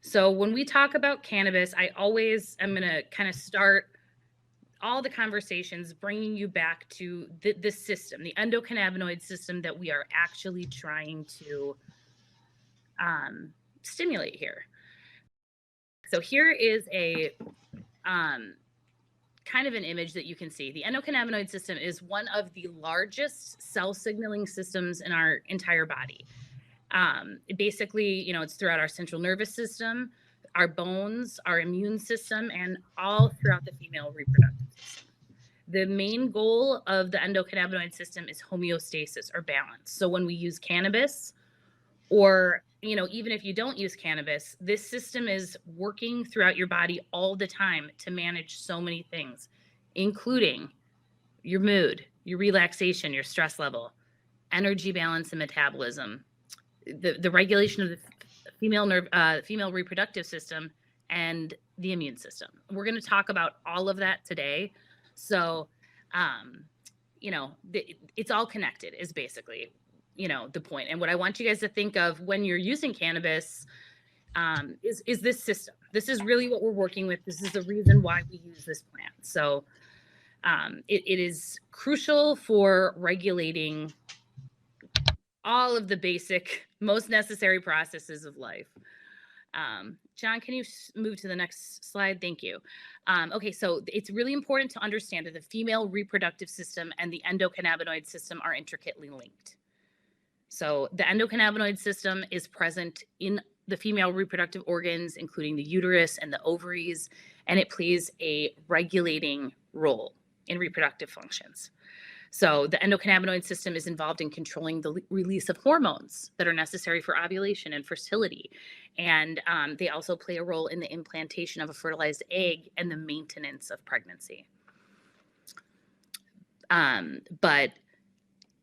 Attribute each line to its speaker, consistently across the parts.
Speaker 1: So when we talk about cannabis, I'm going to kind of start all the conversations bringing you back to the system, the endocannabinoid system that we are actually trying to stimulate here. So here is a um, kind of an image that you can see. The endocannabinoid system is one of the largest cell signaling systems in our entire body. Basically, it's throughout our central nervous system, our bones, our immune system, and all throughout the female reproductive system. The main goal of the endocannabinoid system is homeostasis or balance. So when we use cannabis, or even if you don't use cannabis, this system is working throughout your body all the time to manage so many things, including your mood, your relaxation, your stress level, energy balance and metabolism, the regulation of the female reproductive system, and the immune system. We're going to talk about all of that today. So, it's all connected is basically, the point. And what I want you guys to think of when you're using cannabis is this system. This is really what we're working with. This is the reason why we use this plant. So it is crucial for regulating all of the basic, most necessary processes of life. John, can you move to the next slide? Thank you. Okay, so it's really important to understand that the female reproductive system and the endocannabinoid system are intricately linked. So the endocannabinoid system is present in the female reproductive organs, including the uterus and the ovaries, and it plays a regulating role in reproductive functions. So the endocannabinoid system is involved in controlling the release of hormones that are necessary for ovulation and fertility. And they also play a role in the implantation of a fertilized egg and the maintenance of pregnancy. But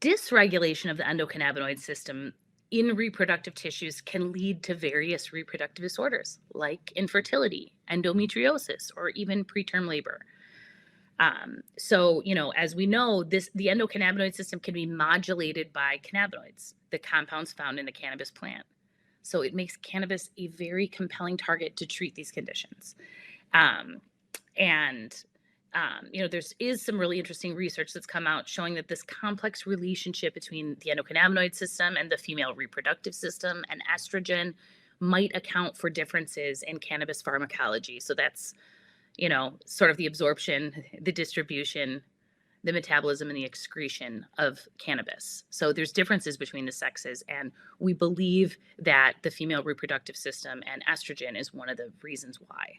Speaker 1: dysregulation of the endocannabinoid system in reproductive tissues can lead to various reproductive disorders like infertility, endometriosis, or even preterm labor. So, as we know, the endocannabinoid system can be modulated by cannabinoids, the compounds found in the cannabis plant. So it makes cannabis a very compelling target to treat these conditions. There is some really interesting research that's come out showing that this complex relationship between the endocannabinoid system and the female reproductive system and estrogen might account for differences in cannabis pharmacology. So that's sort of the absorption, the distribution, the metabolism, and the excretion of cannabis. So there's differences between the sexes, and we believe that the female reproductive system and estrogen is one of the reasons why.